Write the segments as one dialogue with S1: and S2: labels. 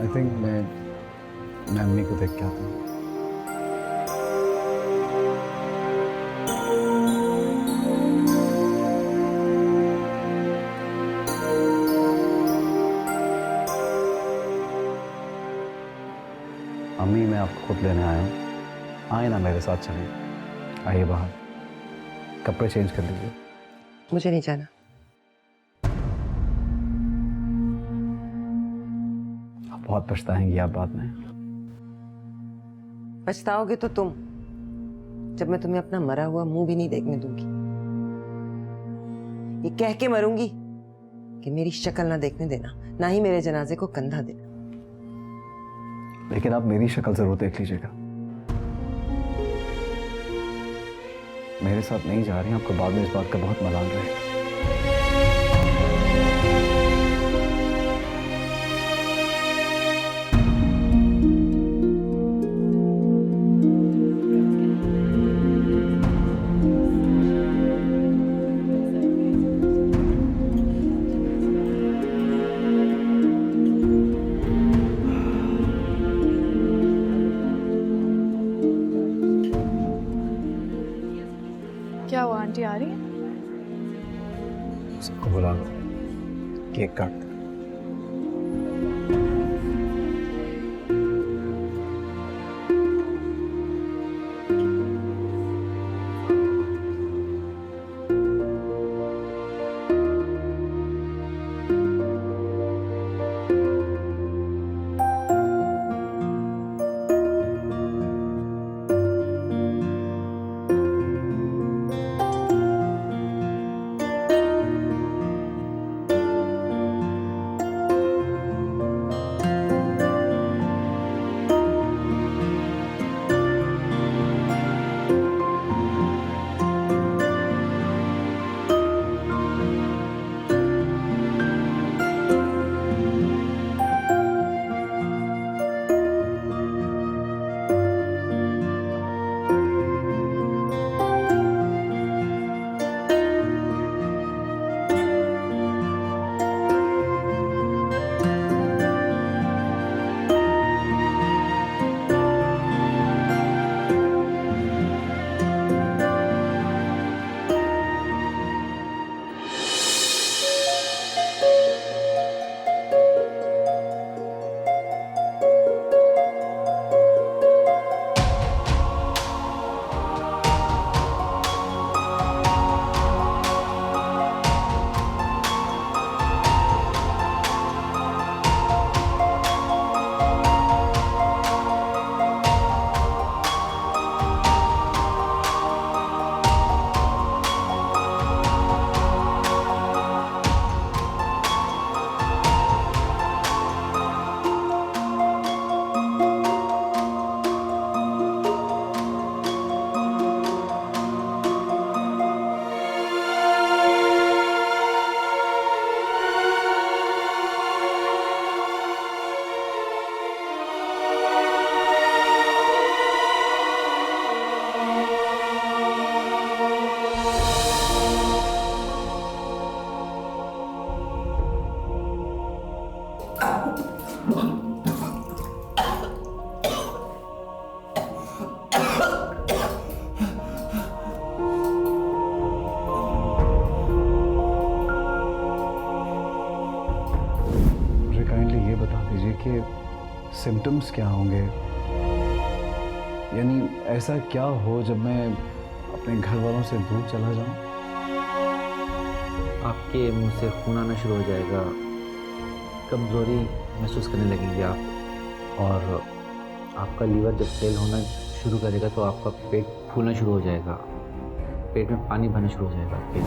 S1: I think मैं अम्मी को देख के आता हूँ। अम्मी, मैं आपको खुद लेने आया हूँ, आए ना मेरे साथ चलें। आइए बाहर, कपड़े चेंज कर लीजिए।
S2: मुझे नहीं जाना।
S1: आप बहुत पछताएंगी आप बाद में।
S2: पछताओगे तो तुम, जब मैं तुम्हें अपना मरा हुआ मुंह भी नहीं देखने दूंगी। ये कह के मरूंगी कि मेरी शक्ल ना देखने देना, ना ही मेरे जनाजे को कंधा देना।
S1: लेकिन आप मेरी शक्ल जरूर देख लीजिएगा। मेरे साथ नहीं जा रही, आपको बाद में इस बात का बहुत मलाल रहेगा।
S3: क्या हुआ, आंटी आ रही है?
S1: सबको बुला लो, केक काटते हैं। सिम्टम्स क्या होंगे, यानी ऐसा क्या हो जब मैं अपने घर वालों से दूर चला जाऊं?
S4: आपके मुंह से खून आना शुरू हो जाएगा, कमज़ोरी महसूस करने लगेंगे आप, और आपका लीवर जब फेल होना शुरू करेगा तो आपका पेट फूलना शुरू हो जाएगा, पेट में पानी भरना शुरू हो जाएगा आपके।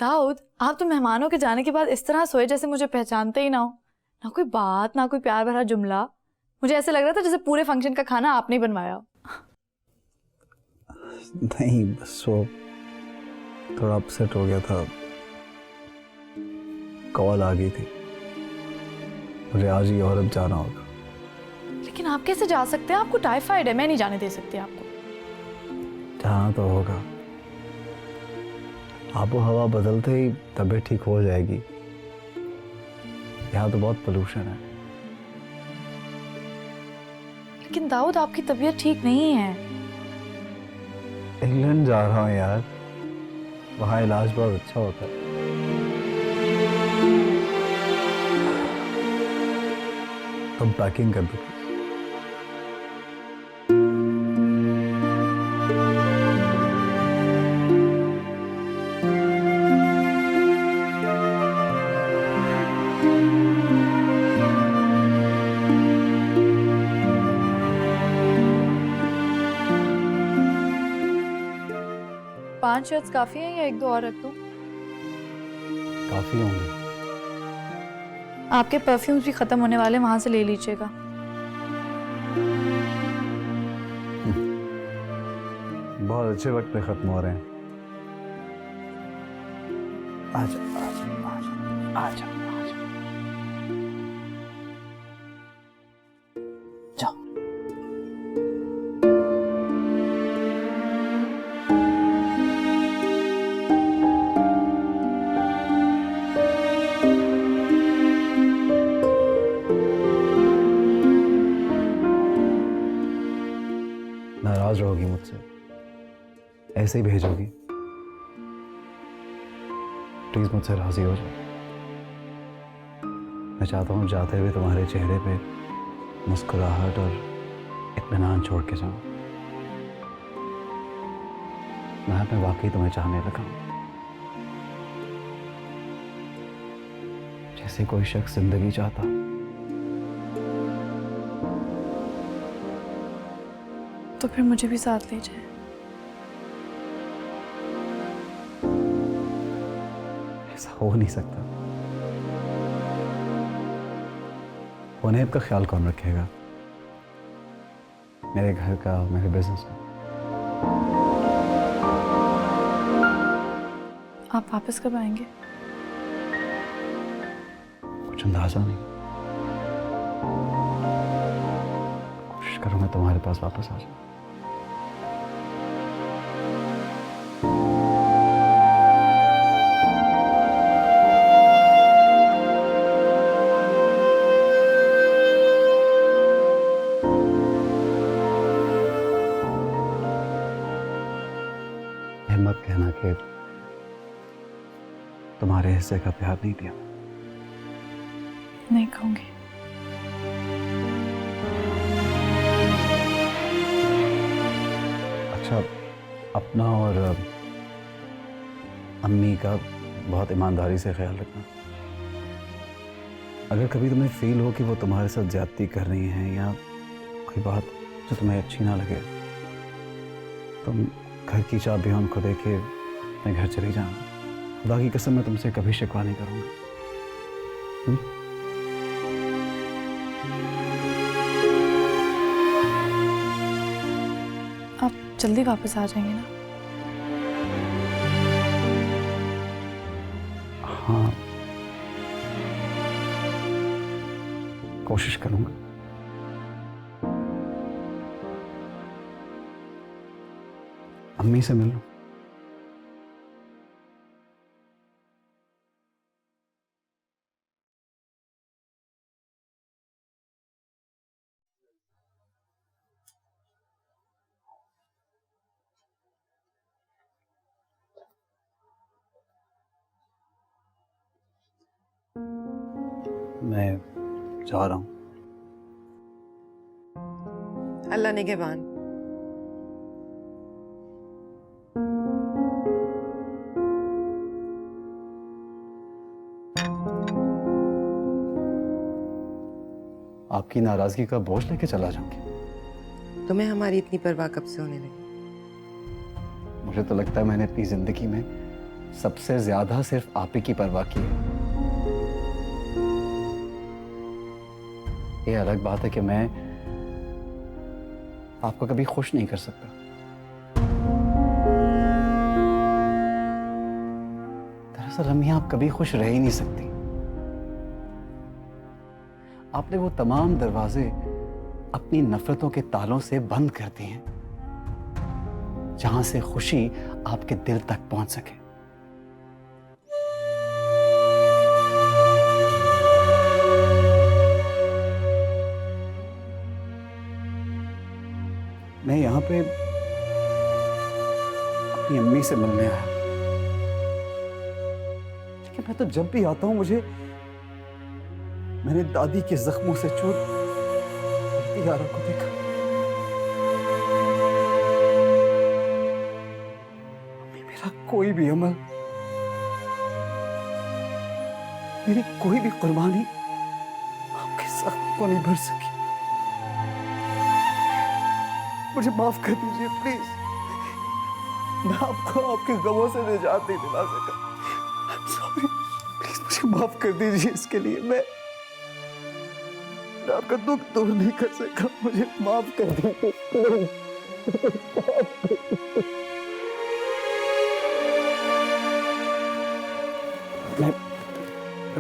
S3: दाऊद, आप तो मेहमानों के जाने के बाद इस तरह सोए जैसे मुझे पहचानते ही ना हो। ना कोई बात, ना कोई प्यार भरा जुमला। मुझे ऐसे लग रहा था जैसे पूरे फंक्शन का खाना आपने ही बनवाया हो।
S1: नहीं, बस वो थोड़ा अपसेट हो गया था, कॉल आ गई थी, मुझे आज ही यूरोप जाना होगा।
S3: लेकिन आप कैसे जा सकते हैं? आपको टाइफाइड है, मैं नहीं जाने दे सकती आपको।
S1: जाना तो होगा, आबो हवा बदलते ही तबीयत ठीक हो जाएगी। यहाँ तो बहुत पोल्यूशन है।
S3: लेकिन दाऊद, आपकी तबीयत ठीक नहीं है।
S1: इंग्लैंड जा रहा हूँ यार, वहाँ इलाज बहुत अच्छा होता है। तुम पैकिंग कर दो।
S3: पांच शर्ट्स काफी हैं या एक दो और रख दूं?
S1: काफी होंगे।
S3: आपके परफ्यूम्स भी खत्म होने वाले, वहां से ले लीजिएगा।
S1: बहुत अच्छे वक्त पे खत्म हो रहे हैं। आजा आजा आजा आजा आजा, जाओ। नाराज रहोगी मुझसे, ऐसे ही भेजोगी? प्लीज मुझसे राजी हो जाओ। मैं चाहता हूँ जाते हुए तुम्हारे चेहरे पे मुस्कुराहट और इत्मीनान छोड़ के जाऊं। मैं वाकई तुम्हें चाहने लगा हूं, जैसे कोई शख्स जिंदगी चाहता।
S3: तो फिर मुझे भी साथ ले जाए।
S1: ऐसा हो नहीं सकता। हुनैब का ख्याल कौन रखेगा? मेरे घर का, मेरे बिजनेस का।
S3: आप वापस कब आएंगे?
S1: कुछ अंदाजा नहीं। कोशिश करूंगा तुम्हारे पास वापस आ जाऊं। हिम्मत कहना कि तुम्हारे हिस्से का प्यार नहीं दिया।
S3: नहीं कहूंगी।
S1: अच्छा, अपना और अम्मी का बहुत ईमानदारी से ख्याल रखना। अगर कभी तुम्हें फील हो कि वो तुम्हारे साथ ज्यादती कर रही हैं या कोई बात जो तुम्हें अच्छी ना लगे, तुम घर की चाबियां उनको दे के अपने घर चली जाना। खुदा की कसम, मैं तुमसे कभी शिकवा नहीं करूंगा।
S3: आप जल्दी वापस आ जाएंगे ना?
S1: हाँ, कोशिश करूंगा। अम्मी से मिल लूं। मैं जा रहा हूं।
S2: अल्लाह निगहबान।
S1: आपकी नाराजगी का बोझ लेके चला जाऊंगी।
S2: तुम्हें हमारी इतनी परवाह कब से होने लगी?
S1: मुझे तो लगता है मैंने अपनी जिंदगी में सबसे ज्यादा सिर्फ आप ही की परवाह की है। ये अलग बात है कि मैं आपको कभी खुश नहीं कर सकता। दरअसल रमिया, आप कभी खुश रह ही नहीं सकती। आपने वो तमाम दरवाजे अपनी नफरतों के तालों से बंद कर दिए हैं जहां से खुशी आपके दिल तक पहुंच सके। मैं यहां पे अपनी अम्मी से मिलने आया, लेकिन मैं तो जब भी आता हूं मैंने दादी के जख्मों से चूर यारा को देखा। मेरा कोई भी अमल, मेरी कोई भी कुर्बानी आपके जख्म को नहीं भर सकी। मुझे माफ कर दीजिए प्लीज। मैं आपको आपके गमों से निजात नहीं दिला सका। सॉरी, प्लीज मुझे माफ कर दीजिए। इसके लिए मैं आपका दुख दूर नहीं कर सका। मुझे माफ कर दीजिए। मैं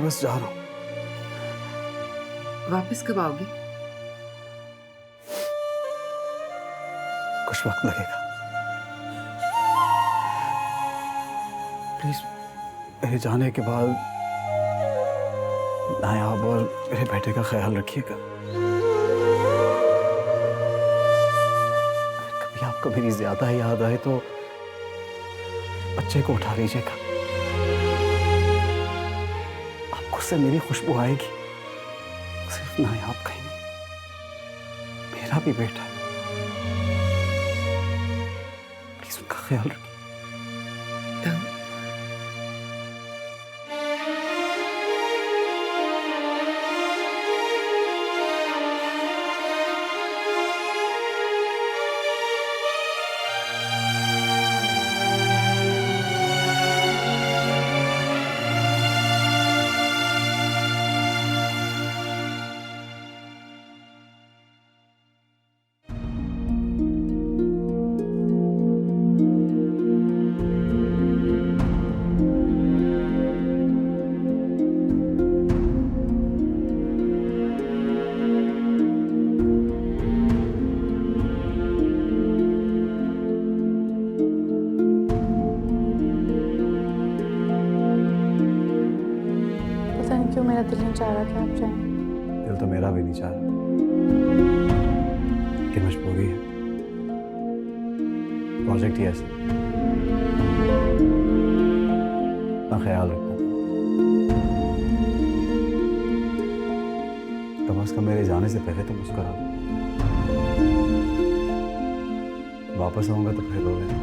S1: बस जा रहा हूं।
S2: वापस कब आओगे?
S1: कुछ वक्त लगेगा। प्लीज मेरे जाने के बाद नायाब और मेरे बेटे का ख्याल रखिएगा। कभी आपको मेरी ज्यादा याद आए तो बच्चे को उठा लीजिएगा। आपको उससे मेरी खुशबू आएगी। सिर्फ नायाब का ही नहीं, मेरा भी बेटा है। प्लीज उनका ख्याल रखिए।
S3: क्यों मेरा दिल नहीं चाह रहा कि आप जाएं।
S1: दिल तो मेरा भी नहीं चाह रहा, कि मजबूरी है। प्रोजेक्ट ही ऐसा। अपना ख्याल रखना। कम से कम मेरे जाने से पहले तो मुस्कुरा दो। वापस आऊंगा तो फिर रो लेना।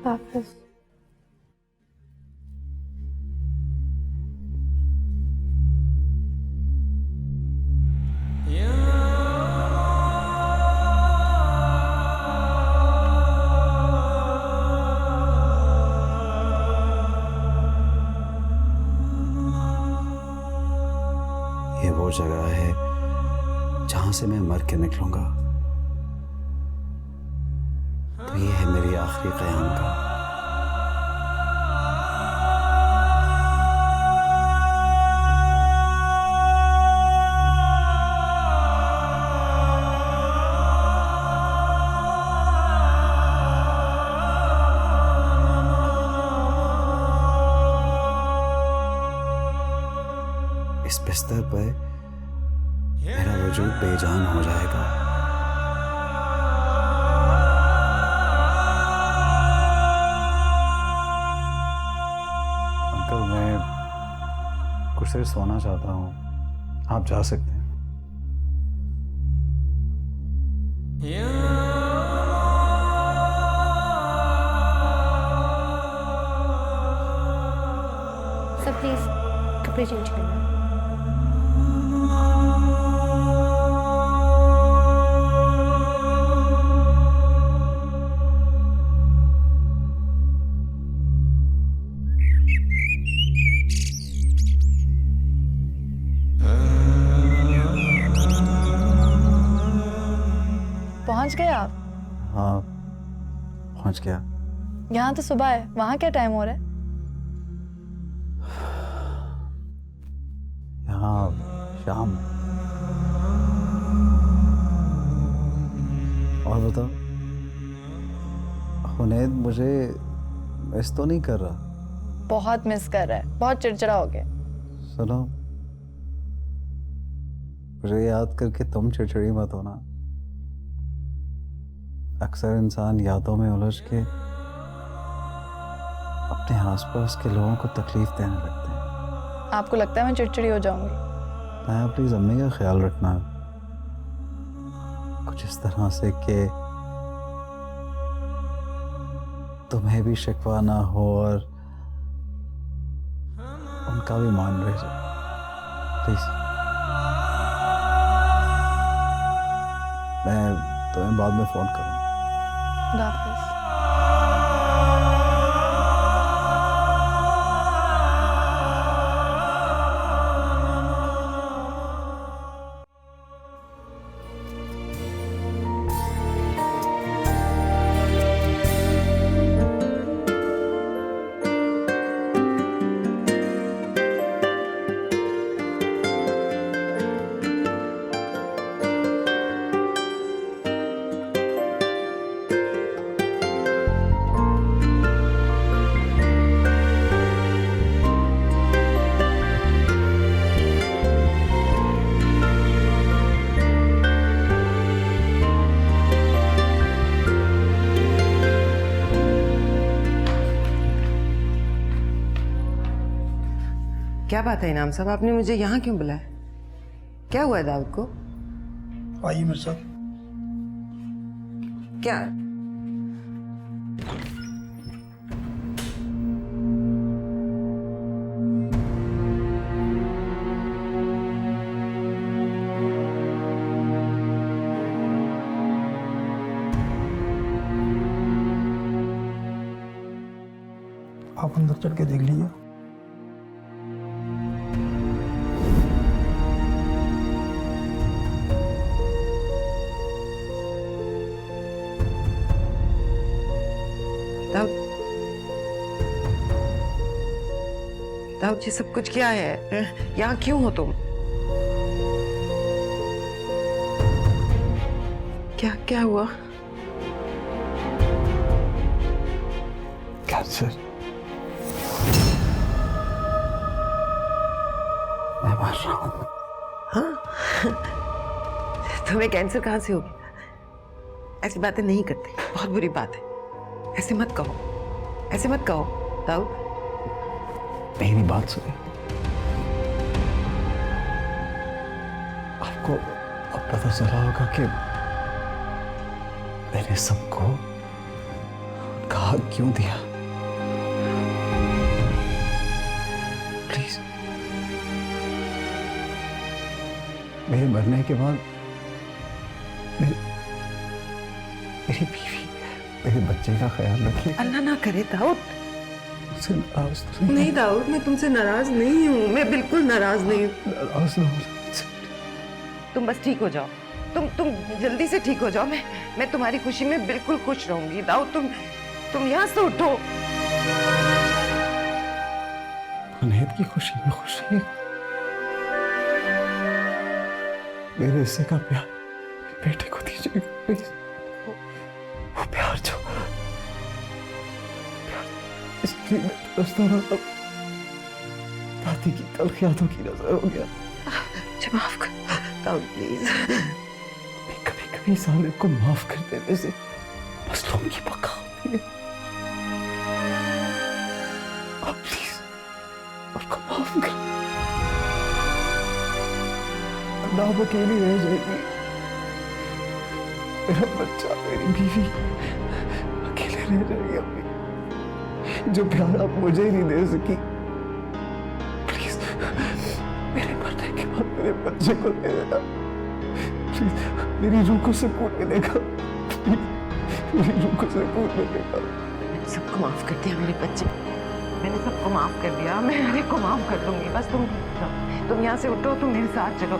S3: वापस
S1: ये वो जगह है जहां से मैं मर के निकलूंगा। तो ये है मेरी आखिरी क़याम का। इस बिस्तर पर मेरा वजूद बेजान हो जाएगा। अंकल, मैं कुछ देर सोना चाहता हूँ, आप जा सकते हैं।
S5: सर प्लीज कपड़े चेंज करना है।
S3: पहुंच गए आप?
S1: हाँ पहुंच गया।
S3: यहाँ तो सुबह है, वहाँ क्या टाइम हो रहा है?
S1: यहाँ शाम। और बताओ, हुनैद मुझे मिस तो नहीं कर रहा?
S3: बहुत मिस कर रहा है, बहुत चिड़चिड़ा हो गया।
S1: सुनो, मुझे याद करके तुम चिड़चिड़ी मत होना। अक्सर इंसान यादों में उलझ के अपने आसपास के लोगों को तकलीफ देने लगते हैं।
S3: आपको लगता है मैं चिड़चिड़ी हो जाऊंगी?
S1: मैं अपनी अम्मी का ख्याल रखना कुछ इस तरह से कि तुम्हें भी शिकवा ना हो और उनका भी मान रह जाए। प्लीज, मैं तुम्हें बाद में फोन करूँ।
S3: खुदा हाफिज़।
S2: क्या बात है इनाम साहब, आपने मुझे यहाँ क्यों बुलाया? क्या हुआ है दाऊद को?
S6: आइए मेरे साथ।
S2: क्या?
S6: आप अंदर चल के देख लीजिए।
S2: दाऊद, दाऊद ये सब कुछ क्या है? यहाँ क्यों हो तुम? क्या क्या हुआ?
S1: कैंसर। मैं मर रहा हूँ।
S2: हाँ? तुम्हें कैंसर कहाँ से हो गया? ऐसी बातें नहीं करते, बहुत बुरी बात है। ऐसे मत कहो, ऐसे मत कहो दाऊद।
S1: मेरी बात सुनिए। आपको अब पता चला होगा कि मैंने सबको कहा क्यों दिया। प्लीज, मेरे मरने के बाद मेरी बीवी, मेरे बच्चे का ख्याल रखिए।
S2: अल्लाह ना करे दाऊद।
S1: मुझसे नाराज तो
S2: नहीं दाऊद, मैं तुमसे नाराज नहीं हूँ, मैं बिल्कुल नाराज नहीं हूँ।
S1: नाराज ना होना मुझसे।
S2: तुम बस ठीक हो जाओ, तुम जल्दी से ठीक हो जाओ। मैं तुम्हारी खुशी में बिल्कुल खुश रहूंगी। दाऊद तुम यहाँ से उठो।
S1: हुनैद की खुशी में खुशी, मेरे हिस्से का प्यार बेटे को दीजिएगा प्लीज। वो प्यार जो इसके लिए मैं तरसता रहा, दादी की तल्ख यादों की नजर हो गया।
S2: मुझे माफ कर दाऊद प्लीज।
S1: कभी कभी साले को माफ कर देने से मसलों की बका होती है। आप प्लीज उसको माफ कर। अल्लाह अकेली रह जाएगी, मेरा बच्चा, मेरी बीवी अकेले रह जाएगी। अम्मी, जो प्यार आप मुझे ही नहीं दे सकी, प्लीज बच्चे को दे देना। प्लीज मेरी रूह को सुकून मिलेगा, मेरी रूह को सुकून मिलेगा।
S2: मैंने सबको माफ कर दिया मेरे बच्चे, मैंने सबको माफ कर दिया। मैं हर एक को माफ कर दूंगी। बस तुम यहाँ से उठो, तुम मेरे साथ चलो।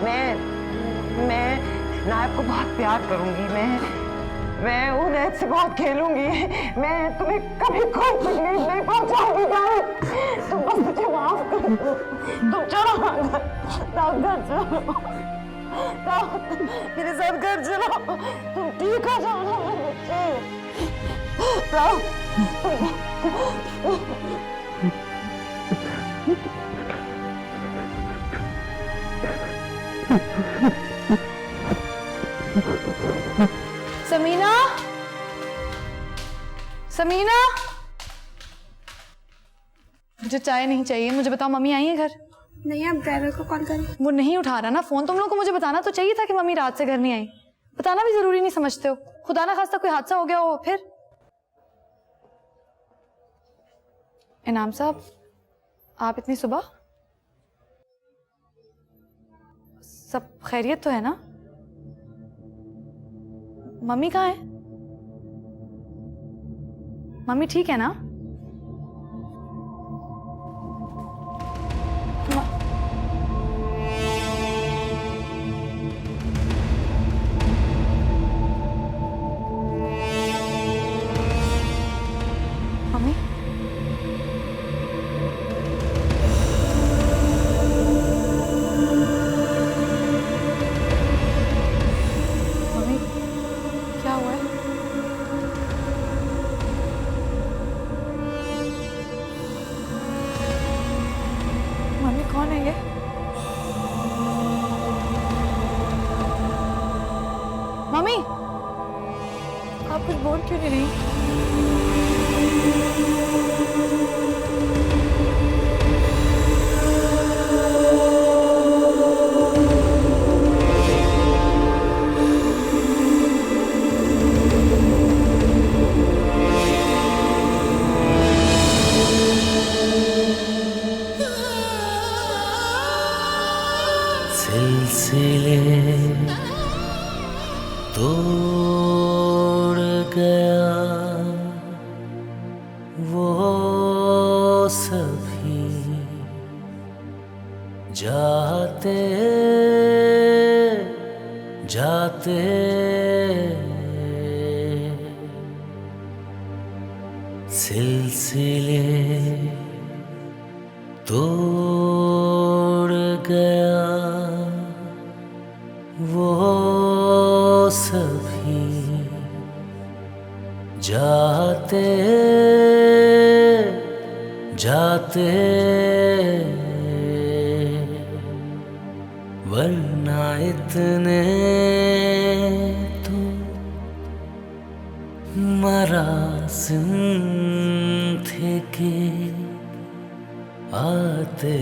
S2: मैं नायब को बहुत प्यार करूंगी। मैं उनैद से बहुत खेलूंगी। मैं तुम्हें कभी कोई तकलीफ नहीं पहुंचाऊंगी। तुम बस मुझे माफ कर दो। तुम चलो घर चलो, मेरे साथ घर चलो। तुम ठीक हो जाओ बच्चे।
S3: समीना, समीना, मुझे चाय नहीं चाहिए। मुझे बताओ मम्मी आई है घर?
S5: नहीं, आप ड्राइवर को कॉल करें।
S3: वो नहीं उठा रहा ना फोन। तुम लोग को मुझे बताना तो चाहिए था कि मम्मी रात से घर नहीं आई। बताना भी जरूरी नहीं समझते हो? खुदा ना खास्ता कोई हादसा हो गया हो फिर। इनाम साहब, आप इतनी सुबह? सब खैरियत तो है ना? मम्मी कहाँ है? मम्मी ठीक है ना? मम्मी, मम्मी क्या हुआ है? मम्मी कौन है ये? मम्मी, आप कुछ बोल क्यों नहीं रही?
S7: सिलसिले तोड़ गया वो सभी जाते जाते सिलसिले तोड़ गया वो सभी जाते जाते वरना इतने तो मरासिम थे कि आते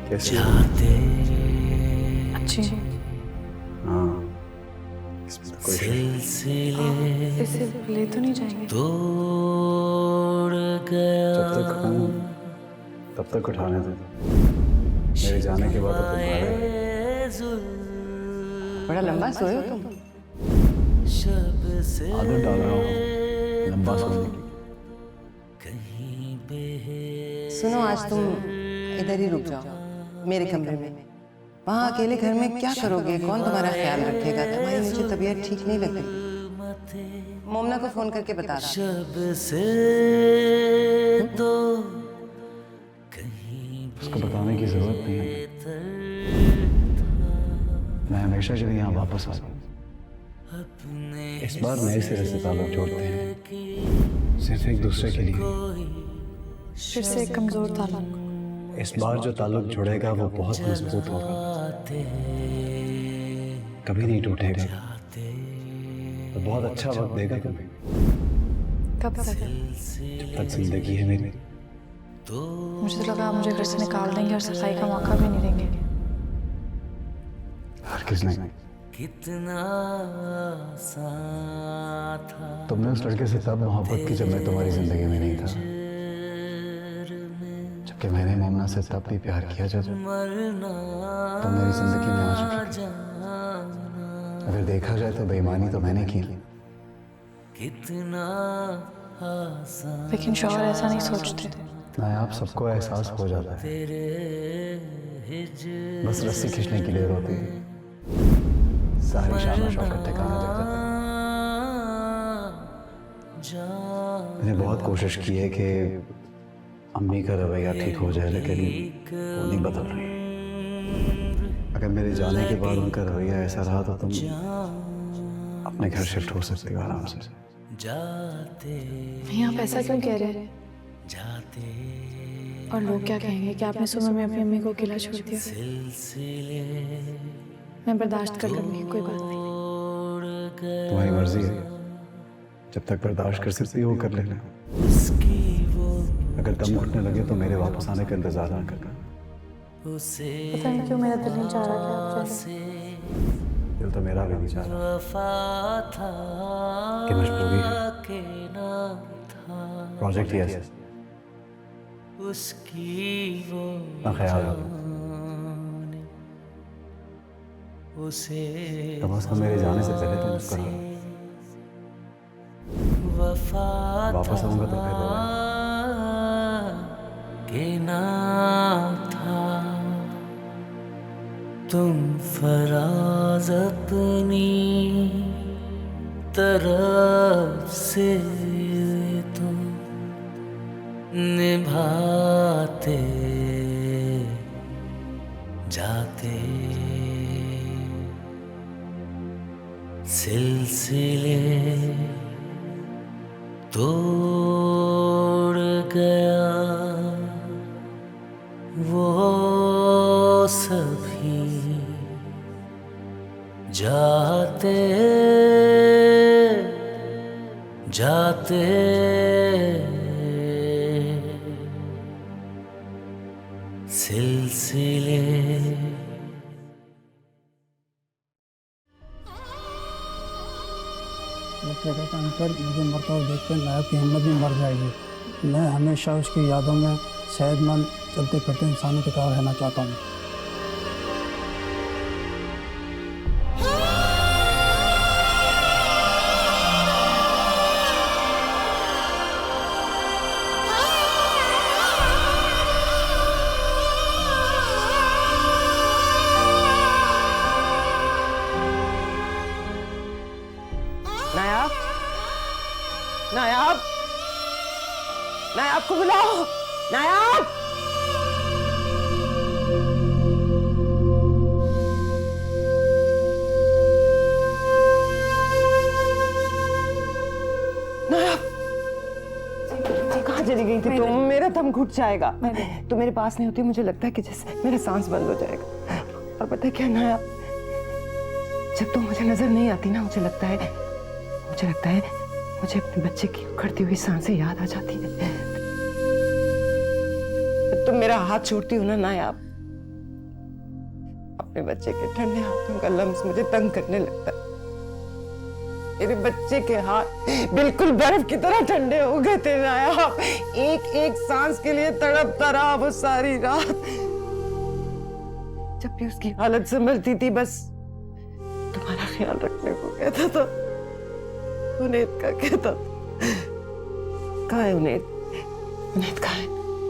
S1: कैसे?
S7: जाते
S3: अच्छी।
S1: हाँ, इसमें तो कोई शक नहीं।
S7: सिलसिले
S3: इसे ले तो नहीं जाएंगे?
S7: तोड़ गया
S1: जब तक हूँ तब तक उठाने दे। मेरे जाने के बाद तो तुम्हारे
S2: बड़ा लंबा सोए हो तुम।
S7: शब से
S1: आदत डाल रहा हूँ लंबा सोने की।
S7: कहीं बेह
S2: सुनो, आज तुम इधर ही रुक जाओ मेरे कमरे में। वहाँ अकेले घर में क्या करोगे? कौन तुम्हारा ख्याल रखेगा? तुम्हारी मुझे तबीयत ठीक नहीं लग रही। मोमना को फोन करके बता रहा।
S7: शब से तो कहीं
S1: उसको बताने की जरूरत नहीं है। मैं हमेशा के लिए यहाँ वापस आ जाऊँ। इस बार नए सिरे से ताल्लुक जोड़ते हैं, सिर्फ एक दूसरे के लिए।
S3: फिर से एक कमजोर ताल्लुक।
S1: इस बार जो ताल्लुक जुड़ेगा वो बहुत मजबूत होगा, कभी नहीं टूटेगा। तो बहुत अच्छा वक्त देगा तुम्हें।
S3: कब तक?
S1: जब तक जिंदगी है मेरी।
S3: मुझे तो लगा आप मुझे घर से निकाल देंगे और सफाई का मौका भी नहीं देंगे।
S1: हरगिज़ नहीं।
S7: कितना आसान था
S1: तुमने उस लड़के से तब मोहब्बत की जब मैं तुम्हारी जिंदगी में नहीं था, जब कि मैंने मोमना से तब भी प्यार किया जब
S7: मरना
S1: तो मेरी जिंदगी में आ चुकी थी। अगर देखा जाए तो बेईमानी तो मैंने की,
S7: कितना आसान
S3: लेकिन शौहर ऐसा नहीं सोचते।
S1: नायाब सबको एहसास हो जाता है,
S7: तेरे हिजर
S1: बस रस्सी खींचने की देर होती है, सारी शान शौकत ठिकाने लग जाता है। मैंने बहुत कोशिश की है कि अम्मी का रवैया ठीक हो जाए, लेकिन वो नहीं बदल रही। अगर मेरे जाने के बाद उनका रवैया ऐसा रहा तो तुम अपने घर शिफ्ट हो सकते हो आराम से।
S7: जाते
S3: नहीं, आप ऐसा क्यों कह रहे हैं?
S7: जाते
S3: और लोग क्या कहेंगे कि आपने सुबह में अपनी अम्मी को अकेला छोड़ दिया?
S7: सिलसिले
S3: मैं बर्दाश्त कर लूंगी, कोई बात नहीं।
S7: तोड़ गए
S1: तुम्हारी मर्जी है, जब तक बर्दाश्त कर सकती हो कर लेना।
S7: उसकी वो
S1: अगर दम घुटने लगे तो मेरे वापस आने का इंतजार ना करना।
S7: उसे
S3: पता नहीं क्यों मेरा दिल नहीं चाह रहा कि आप चलें।
S7: से
S1: दिल तो मेरा भी नहीं चाह रहा
S7: वफा था
S1: कि मजबूरी है।
S7: के ना था
S1: प्रोजेक्ट ही ऐसा,
S7: उसकी वो
S1: अपना ख्याल रखो।
S7: जाने उसे
S1: कम से कम मेरे जाने से पहले तो मुस्कुराओ।
S7: वफा
S1: वापस आऊंगा तो फिर रोना।
S7: के ना था तुम फराज अपनी तरफ से तुम निभाते जाते सिलसिले तोड़ गया वो सभी जाते जाते सिलसिले
S6: वो कहता था अंकल मुझे मरता हुआ देख कर नायब की हिम्मत भी मर जाएगी। मैं हमेशा उसकी यादों में सेहतमंद चलते फिरते इंसानों की तरह रहना चाहता हूँ।
S2: नायाब, नायाब, नायाब को बुलाओ। नायाब, नायाब, कहाँ चली गई थी तुम? मेरा दम घुट जाएगा। तुम मेरे पास नहीं होती, मुझे लगता है कि जैसे मेरा सांस बंद हो जाएगा। और पता है क्या नायाब, जब तुम मुझे नजर नहीं आती ना, मुझे लगता है मुझे अपने बच्चे की उखड़ती हुई सांसें याद आ जाती है। तुम मेरा हाथ छोड़ती हो ना नायाब, अपने बच्चे के ठंडे हाथों का लम्स मुझे तंग करने लगता है। मेरे बच्चे के हाथ बिल्कुल बर्फ की तरह ठंडे हो गए थे नायाब। एक एक सांस के लिए तड़पता रहा वो सारी रात। जब भी उसकी हालत संभलती थी, बस तुम्हारा ख्याल रखने को कहता था। उन्हें का कहता था। कहाँ है उन्हें? कहाँ है?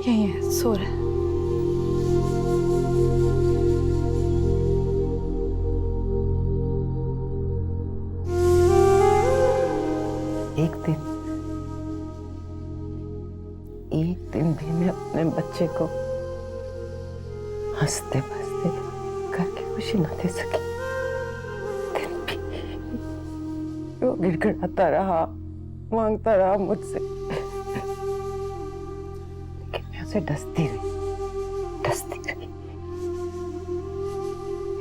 S3: यही है, सो रहा है।
S2: एक दिन भी मैं अपने बच्चे को हंसते हंसते करके खुशी ना दे सकी। दिन भी वो गिड़गिड़ाता रहा, मांगता रहा मुझसे, लेकिन मैं उसे डसती रही।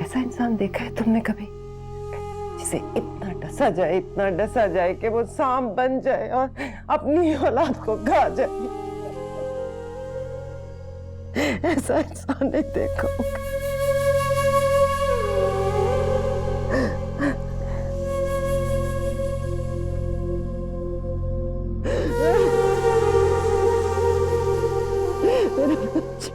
S2: ऐसा इंसान देखा है तुमने कभी, जिसे इतना डसा जाए कि वो सांप बन जाए और अपनी औलाद को खा जाए? ऐसा इंसान नहीं देखा होगा। मेरे बच्चे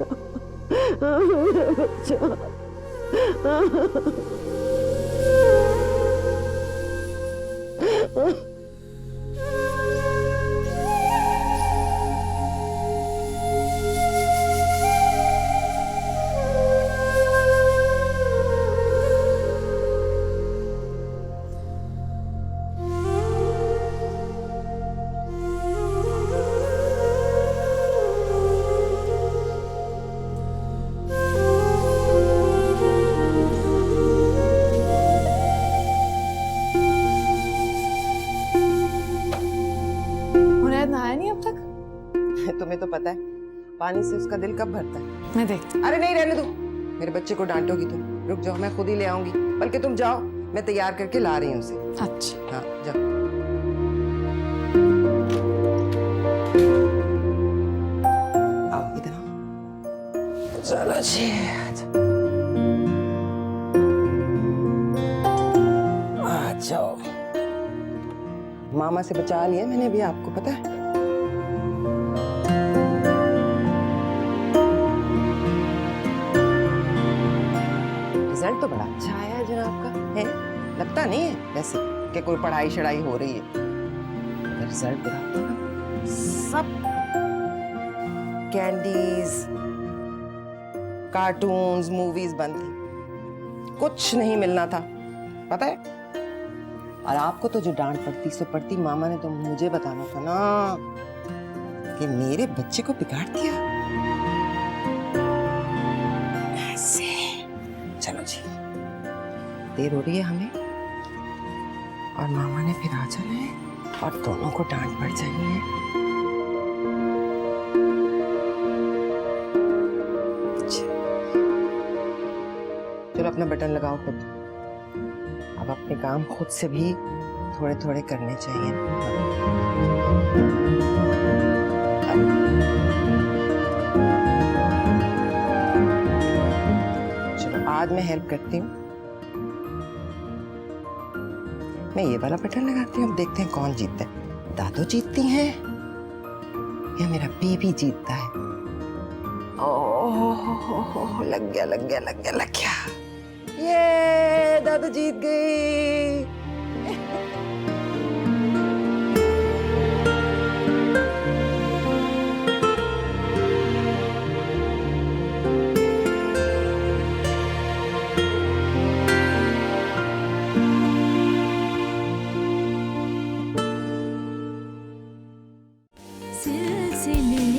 S3: मुनैद नहाया नहीं अब तक?
S2: तुम्हें तो पता है पानी से उसका दिल कब भरता है।
S3: मैं देखती
S2: अरे नहीं, रहने दो, मेरे बच्चे को डांटोगी तुम। रुक जाओ, मैं खुद ही ले आऊंगी। बल्कि तुम जाओ, मैं तैयार करके ला रही हूँ उसे।
S3: हूँ। अच्छा
S2: हाँ जाओ। आओ इधर आओ। चलो जी, आ जाओ। मामा से बचा लिया मैंने भी, आपको पता है। रिजल्ट तो बड़ा अच्छा आया है जनाब का, है? लगता नहीं है वैसे कि कोई पढ़ाई शढ़ाई हो रही है। रिजल्ट बड़ा अच्छा है। सब कैंडीज, कार्टून्स, मूवीज बंद थी, कुछ नहीं मिलना था, पता है। और आपको तो जो डांट पड़ती सो पड़ती, मामा ने तो मुझे बताना था ना कि मेरे बच्चे को बिगाड़ दिया ऐसे। चलो जी, देर हो रही है हमें, और मामा ने फिर आ जाना है और दोनों को डांट पड़ जानी है। चलो अपना बटन लगाओ खुद। अब अपने काम खुद से भी थोड़े थोड़े करने चाहिए चलो आज मैं हेल्प करती हूँ। मैं ये वाला बटन लगाती हूँ, अब देखते हैं कौन जीतता है। दादू जीतती हैं या मेरा बेबी जीतता है। ओह, लग गया लग गया लग गया लग गया। ये दादू जीत गई।
S8: सिलसिले